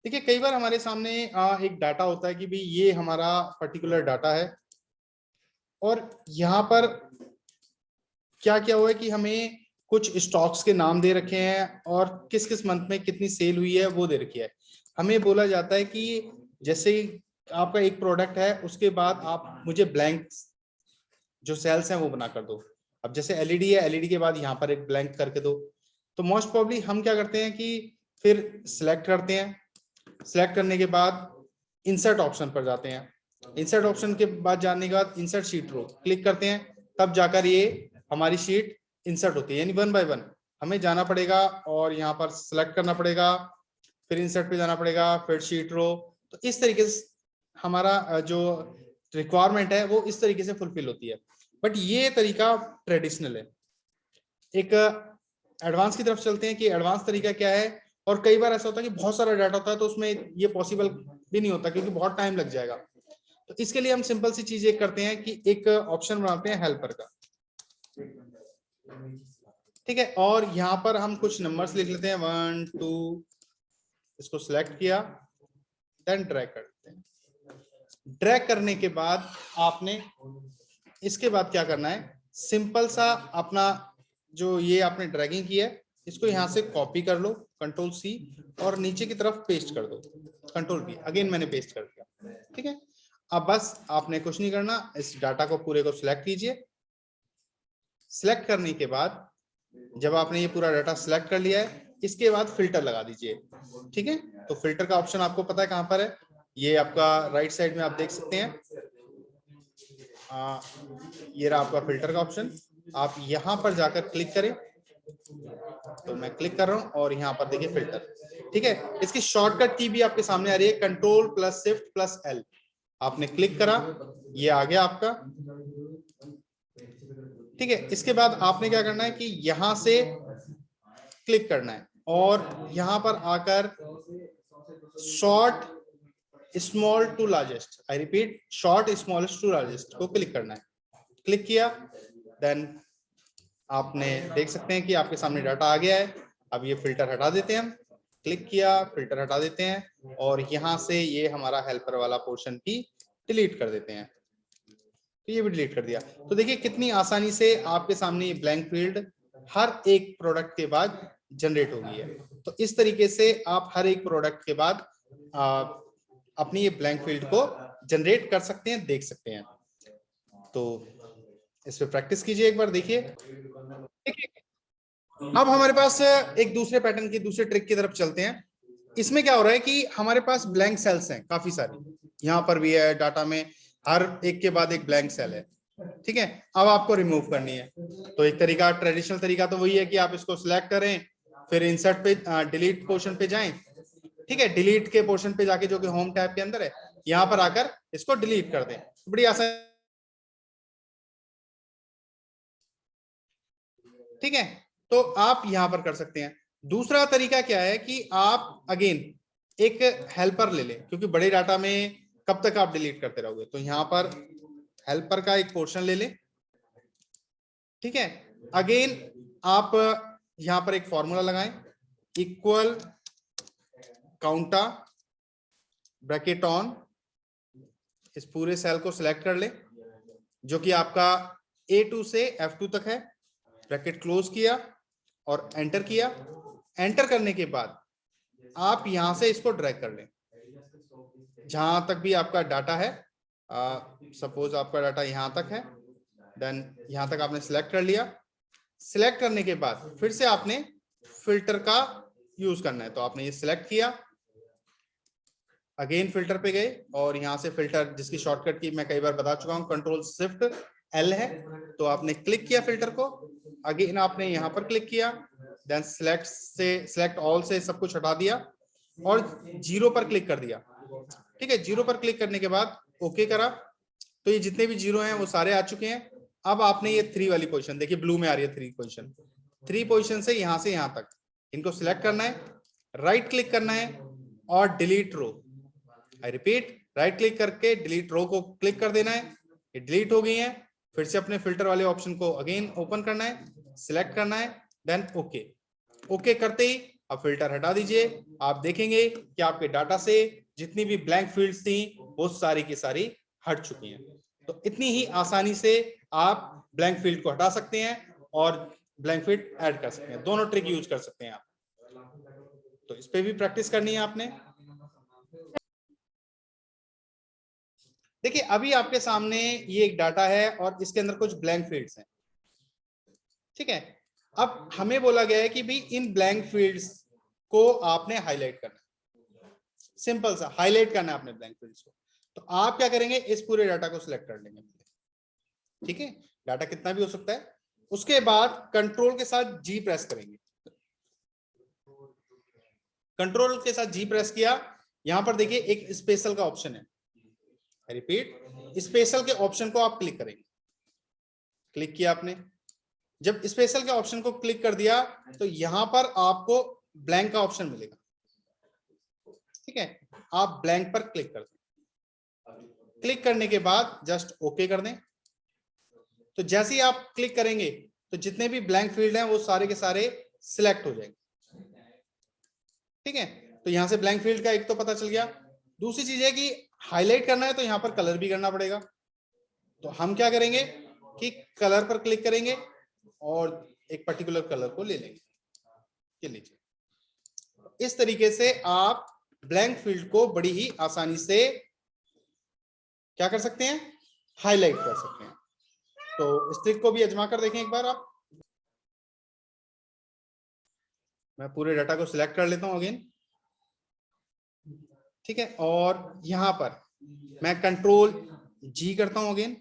देखिए कई बार हमारे सामने एक डाटा होता है कि भाई ये हमारा पर्टिकुलर डाटा है और यहाँ पर क्या क्या हुआ है कि हमें कुछ स्टॉक्स के नाम दे रखे हैं और किस किस मंथ में कितनी सेल हुई है वो दे रखी है। हमें बोला जाता है कि जैसे आपका एक प्रोडक्ट है उसके बाद आप मुझे ब्लैंक जो सेल्स हैं वो बना कर दो। अब जैसे एलईडी है, एलईडी के बाद यहाँ पर एक ब्लैंक करके दो। तो मोस्ट प्रोबेबली हम क्या करते हैं कि फिर सिलेक्ट करते हैं, सिलेक्ट करने के बाद इंसर्ट ऑप्शन पर जाते हैं, इंसर्ट ऑप्शन के बाद जाने के बाद इंसर्ट शीट रो क्लिक करते हैं, तब जाकर ये हमारी शीट इंसर्ट होती है। यानी 1 बाय 1 हमें जाना पड़ेगा और यहाँ पर सिलेक्ट करना पड़ेगा, फिर इंसर्ट पे जाना पड़ेगा, फिर शीट रो। तो इस तरीके से हमारा जो रिक्वायरमेंट है वो इस तरीके से फुलफिल होती है। बट ये तरीका ट्रेडिशनल है। एक एडवांस की तरफ चलते हैं कि एडवांस तरीका क्या है। और कई बार ऐसा होता है कि बहुत सारा डाटा होता है तो उसमें ये पॉसिबल भी नहीं होता क्योंकि बहुत टाइम लग जाएगा। तो इसके लिए हम सिंपल सी चीज एक करते हैं कि एक ऑप्शन बनाते हैं हेल्पर का, ठीक है। और यहाँ पर हम कुछ नंबर्स लिख लेते हैं 1 2, इसको सिलेक्ट किया, देन ड्रैग कर देते हैं। ड्रैग करने के बाद आपने इसके बाद क्या करना है, सिंपल सा अपना जो ये आपने ड्रैगिंग की है इसको यहाँ से कॉपी कर लो, कंट्रोल सी, और नीचे की तरफ पेस्ट कर दो, कंट्रोल बी, अगेन मैंने पेस्ट कर दिया, ठीक है। अब बस आपने कुछ नहीं करना, इस डाटा को पूरे को सिलेक्ट कीजिए। सिलेक्ट करने के बाद जब आपने ये पूरा डाटा सिलेक्ट कर लिया है इसके बाद फिल्टर लगा दीजिए, ठीक है। तो फिल्टर का ऑप्शन आपको पता है कहां पर है, ये आपका राइट साइड में आप देख सकते हैं। ये रहा आपका फिल्टर का ऑप्शन, आप यहां पर जाकर क्लिक करें। तो मैं क्लिक कर रहा हूं और यहाँ पर देखिए फिल्टर, ठीक है। इसकी शॉर्टकट की भी आपके सामने आ रही है, control plus shift plus L. आपने क्लिक करा, ये आ गया आपका, ठीक है। इसके बाद आपने क्या करना है कि यहां से क्लिक करना है और यहां पर आकर sort small to largest, I repeat sort smallest to largest को क्लिक करना है। क्लिक किया, देन आपने देख सकते हैं कि आपके सामने डाटा आ गया है। अब ये फिल्टर हटा देते हैं हम, क्लिक किया, फिल्टर हटा देते हैं और यहां से ये हमारा हेल्पर वाला पोर्शन भी डिलीट कर देते हैं। तो ये भी डिलीट कर दिया। तो देखिए कितनी आसानी से आपके सामने ये ब्लैंक फील्ड हर एक प्रोडक्ट के बाद जनरेट हो गई है। तो इस तरीके से आप हर एक प्रोडक्ट के बाद अपनी ये ब्लैंक फील्ड को जनरेट कर सकते हैं, देख सकते हैं। तो इस पे प्रैक्टिस कीजिए एक बार, देखिए। अब हमारे पास एक दूसरे पैटर्न की दूसरे ट्रिक की तरफ चलते हैं। इसमें क्या हो रहा है कि हमारे पास ब्लैंक सेल्स हैं काफी सारी, यहाँ पर भी है डाटा में, हर एक के बाद एक ब्लैंक सेल है, ठीक है। अब आपको रिमूव करनी है। तो एक तरीका, ट्रेडिशनल तरीका तो वही है कि आप इसको सिलेक्ट करें, फिर इंसर्ट पे डिलीट पोर्शन पे जाएं, ठीक है। डिलीट के पोर्शन पे जाके जो कि होम टैब के अंदर है, यहाँ पर आकर इसको डिलीट कर दें। बड़ी आसान, ठीक है। तो आप यहां पर कर सकते हैं। दूसरा तरीका क्या है कि आप अगेन एक हेल्पर ले लें, क्योंकि बड़े डाटा में कब तक आप डिलीट करते रहोगे। तो यहां पर हेल्पर का एक पोर्शन ले लें, ठीक है। अगेन आप यहां पर एक फॉर्मूला लगाएं, इक्वल काउंटा ब्रैकेट ऑन, इस पूरे सेल को सिलेक्ट कर ले जो कि आपका A2 से F2 तक है, ब्रैकेट क्लोज किया और एंटर किया। एंटर करने के बाद आप यहां से इसको ड्रैग कर लें जहां तक भी आपका डाटा है। सपोज आपका डाटा यहां तक है, देन यहां तक आपने सिलेक्ट कर लिया। सिलेक्ट करने के बाद फिर से आपने फिल्टर का यूज करना है। तो आपने ये सिलेक्ट किया, अगेन फिल्टर पे गए और यहां से फिल्टर जिसकी शॉर्टकट की मैं कई बार बता चुका हूं, कंट्रोल शिफ्ट एल है। तो आपने क्लिक किया फिल्टर को, अगेन आपने यहां पर क्लिक किया, देन सिलेक्ट ऑल से सब कुछ हटा दिया और 0 पर क्लिक कर दिया, ठीक है। 0 पर क्लिक करने के बाद ओके करा, तो ये जितने भी 0 हैं वो सारे आ चुके हैं। अब आपने ये 3 वाली पोजीशन देखिए, ब्लू में आ रही है 3 पोजीशन, 3 पोजीशन से यहां तक इनको सिलेक्ट करना है, राइट क्लिक करना है और delete row, I repeat right click करके डिलीट रो को क्लिक कर देना है। ये डिलीट हो गई है। फिर से अपने फिल्टर वाले ऑप्शन को अगेन ओपन करना है, सिलेक्ट करना है, देन ओके। ओके करते ही अब फिल्टर हटा दीजिए, आप देखेंगे कि आपके डाटा से जितनी भी ब्लैंक फील्ड्स थी वो सारी की सारी हट चुकी हैं। तो इतनी ही आसानी से आप ब्लैंक फील्ड को हटा सकते हैं और ब्लैंक फील्ड ऐड कर सकते हैं। दोनों ट्रिक यूज कर सकते हैं आप। तो इस पे भी प्रैक्टिस करनी है आपने। देखिए अभी आपके सामने ये एक डाटा है और इसके अंदर कुछ ब्लैंक फील्ड्स हैं, ठीक है। अब हमें बोला गया है कि भाई इन ब्लैंक फील्ड्स को आपने हाईलाइट करना है, सिंपल सा हाईलाइट करना है आपने ब्लैंक फील्ड्स को। तो आप क्या करेंगे, इस पूरे डाटा को सिलेक्ट कर लेंगे, ठीक है। डाटा कितना भी हो सकता है। उसके बाद कंट्रोल के साथ जी प्रेस करेंगे। कंट्रोल के साथ जी प्रेस किया, यहां पर देखिए एक स्पेशल का ऑप्शन है, रिपीट, स्पेशल के ऑप्शन को आप क्लिक करेंगे। क्लिक किया आपने, जब स्पेशल के ऑप्शन को क्लिक कर दिया तो यहां पर आपको ब्लैंक का ऑप्शन मिलेगा, ठीक है। आप ब्लैंक पर क्लिक कर दें। क्लिक करने के बाद जस्ट ओके कर दें। तो जैसे ही आप क्लिक करेंगे तो जितने भी ब्लैंक फील्ड हैं वो सारे के सारे सिलेक्ट हो जाएंगे, ठीक है। तो यहां से ब्लैंक फील्ड का एक तो पता चल गया। दूसरी चीज है कि हाईलाइट करना है तो यहां पर कलर भी करना पड़ेगा। तो हम क्या करेंगे कि कलर पर क्लिक करेंगे और एक पर्टिकुलर कलर को ले लेंगे, ये लीजिए। इस तरीके से आप ब्लैंक फील्ड को बड़ी ही आसानी से क्या कर सकते हैं, हाईलाइट कर सकते हैं। तो इस ट्रिक को भी आजमा कर देखें एक बार आप। मैं पूरे डाटा को सिलेक्ट कर लेता हूं अगेन, ठीक है। और यहां पर मैं कंट्रोल जी करता हूं अगेन,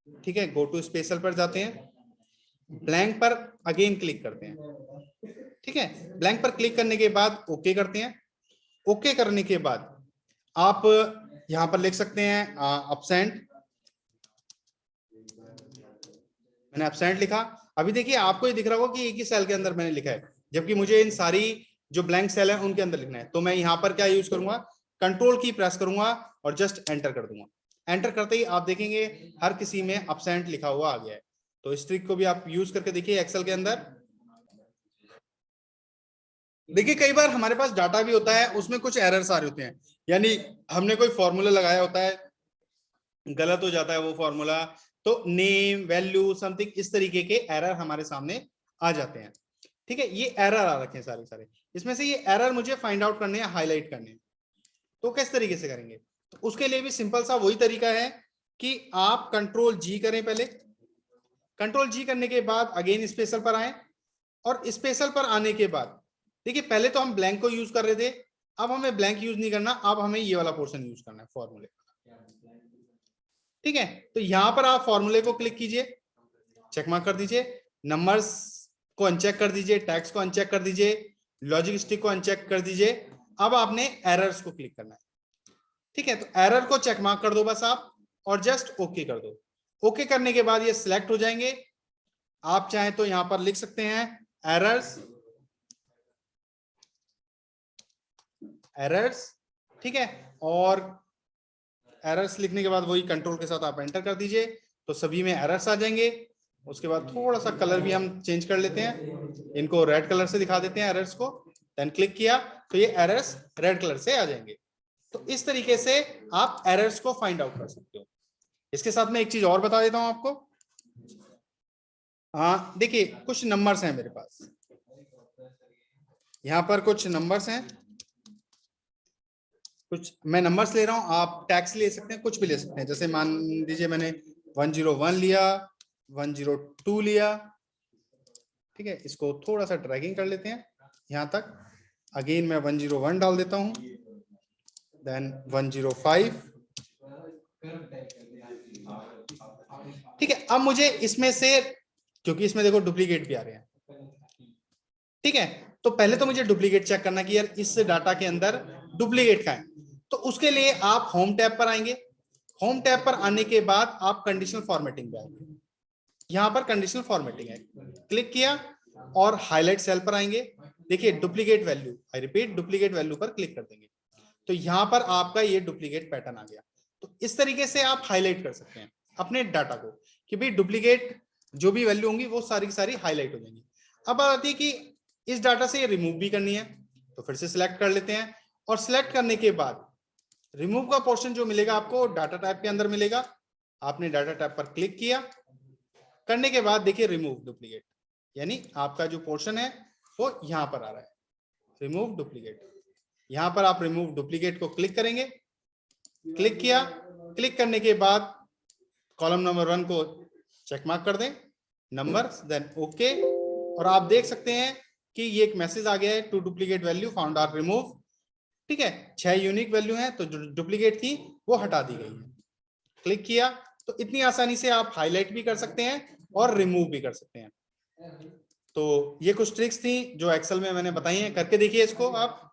ठीक है। गो टू स्पेशल पर जाते हैं, ब्लैंक पर अगेन क्लिक करते हैं, ठीक है। ब्लैंक पर क्लिक करने के बाद ओके करते हैं। ओके करने के बाद आप यहां पर लिख सकते हैं एब्सेंट। मैंने एब्सेंट लिखा। अभी देखिए आपको ये दिख रहा होगा कि एक ही सेल के अंदर मैंने लिखा है, जबकि मुझे इन सारी जो ब्लैंक सेल है उनके अंदर लिखना है। तो मैं यहां पर क्या यूज करूंगा, कंट्रोल की प्रेस करूंगा और जस्ट एंटर कर दूंगा। एंटर करते ही आप देखेंगे हर किसी में एब्सेंट लिखा हुआ आ गया है। तो इस ट्रिक को भी आप यूज करके देखिए एक्सेल के अंदर। देखिए कई बार हमारे पास डाटा भी होता है, उसमें कुछ एरर्स आ रहे होते हैं, यानी हमने कोई फॉर्मूला लगाया होता है, गलत हो जाता है वो फॉर्मूला, तो नेम वैल्यू समथिंग इस तरीके के एरर हमारे सामने आ जाते हैं, ठीक है। ये एरर आ रखे हैं सारे सारे, इसमें से ये एरर मुझे फाइंड आउट करने हैं, हाईलाइट करने हैं। तो किस तरीके से करेंगे, तो उसके लिए भी सिंपल सा वही तरीका है कि आप कंट्रोल जी करें पहले। कंट्रोल जी करने के बाद अगेन स्पेशल पर आए और स्पेशल पर आने के बाद देखिए पहले तो हम ब्लैंक को यूज कर रहे थे, अब हमें ब्लैंक यूज नहीं करना, अब हमें ये वाला पोर्शन यूज करना है फॉर्मूले, ठीक है। तो यहां पर आप फॉर्मूले को क्लिक कीजिए, चेक मार्क कर दीजिए, नंबर्स को अनचेक कर दीजिए, टैक्स को अनचेक कर दीजिए, लॉजिक स्टिक को अनचेक कर दीजिए। अब आपने एरर्स को क्लिक करना है, ठीक है। तो एरर को चेक मार्क कर दो बस आप और जस्ट ओके कर दो। ओके करने के बाद ये सिलेक्ट हो जाएंगे। आप चाहें तो यहां पर लिख सकते हैं एरर्स, एरर्स, ठीक है। और एरर्स लिखने के बाद वही कंट्रोल के साथ आप एंटर कर दीजिए, तो सभी में एरर्स आ जाएंगे। उसके बाद थोड़ा सा कलर भी हम चेंज कर लेते हैं, इनको रेड कलर से दिखा देते हैं एरर्स को। देन क्लिक किया तो ये एरर्स रेड कलर से आ जाएंगे। तो इस तरीके से आप एरर्स को फाइंड आउट कर सकते हो। इसके साथ में एक चीज और बता देता हूं आपको। हाँ देखिए कुछ नंबर्स हैं मेरे पास, यहाँ पर कुछ नंबर्स हैं, कुछ मैं नंबर्स ले रहा हूं, आप टैक्स ले सकते हैं, कुछ भी ले सकते हैं। जैसे मान लीजिए मैंने 101 लिया, 102 लिया, ठीक है। इसको थोड़ा सा ड्रैगिंग कर लेते हैं यहां तक। अगेन मैं 101 डाल देता हूं, देन 105, ठीक है। अब मुझे इसमें से, क्योंकि इसमें देखो डुप्लीकेट भी आ रहे हैं, ठीक है। तो पहले तो मुझे डुप्लीकेट चेक करना कि यार इस डाटा के अंदर डुप्लीकेट का है। तो उसके लिए आप होम टैब पर आएंगे। होम टैब पर आने के बाद आप कंडीशनल फॉर्मेटिंग पे आएंगे, यहां पर कंडीशनल फॉर्मेटिंग है, क्लिक किया और हाईलाइट सेल पर आएंगे। देखिए duplicate value, I repeat duplicate value पर क्लिक कर देंगे तो यहां पर आपका ये डुप्लीकेट पैटर्न आ गया। तो इस तरीके से आप हाईलाइट कर सकते हैं अपने डाटा को कि भाई डुप्लीकेट जो भी वैल्यू होंगी वो सारी की सारी हाईलाइट हो जाएंगी। अब बात आती है कि इस डाटा से रिमूव भी करनी है, तो फिर से सिलेक्ट कर लेते हैं और सिलेक्ट करने के बाद रिमूव का पोर्शन जो मिलेगा आपको डाटा टाइप के अंदर मिलेगा। आपने डाटा टाइप पर क्लिक किया, करने के बाद देखिए रिमूव डुप्लीकेट, यानी आपका जो पोर्शन है वो यहां पर आ रहा है, रिमूव डुप्लीकेट। यहां पर आप रिमूव डुप्लीकेट को क्लिक करेंगे, क्लिक किया, क्लिक करने के बाद कॉलम नंबर 1 को चेक मार्क कर दें, नंबर्स, देन ओके, और आप देख सकते हैं कि ये एक मैसेज आ गया है, 2 duplicate value found are remove. ठीक है, 6 यूनिक वैल्यू हैं, तो जो डुप्लीकेट थी वो हटा दी गई है। क्लिक किया तो इतनी आसानी से आप हाईलाइट भी कर सकते हैं और रिमूव भी कर सकते हैं। तो ये कुछ ट्रिक्स थी जो एक्सेल में मैंने बताई हैं, करके देखिए इसको आप।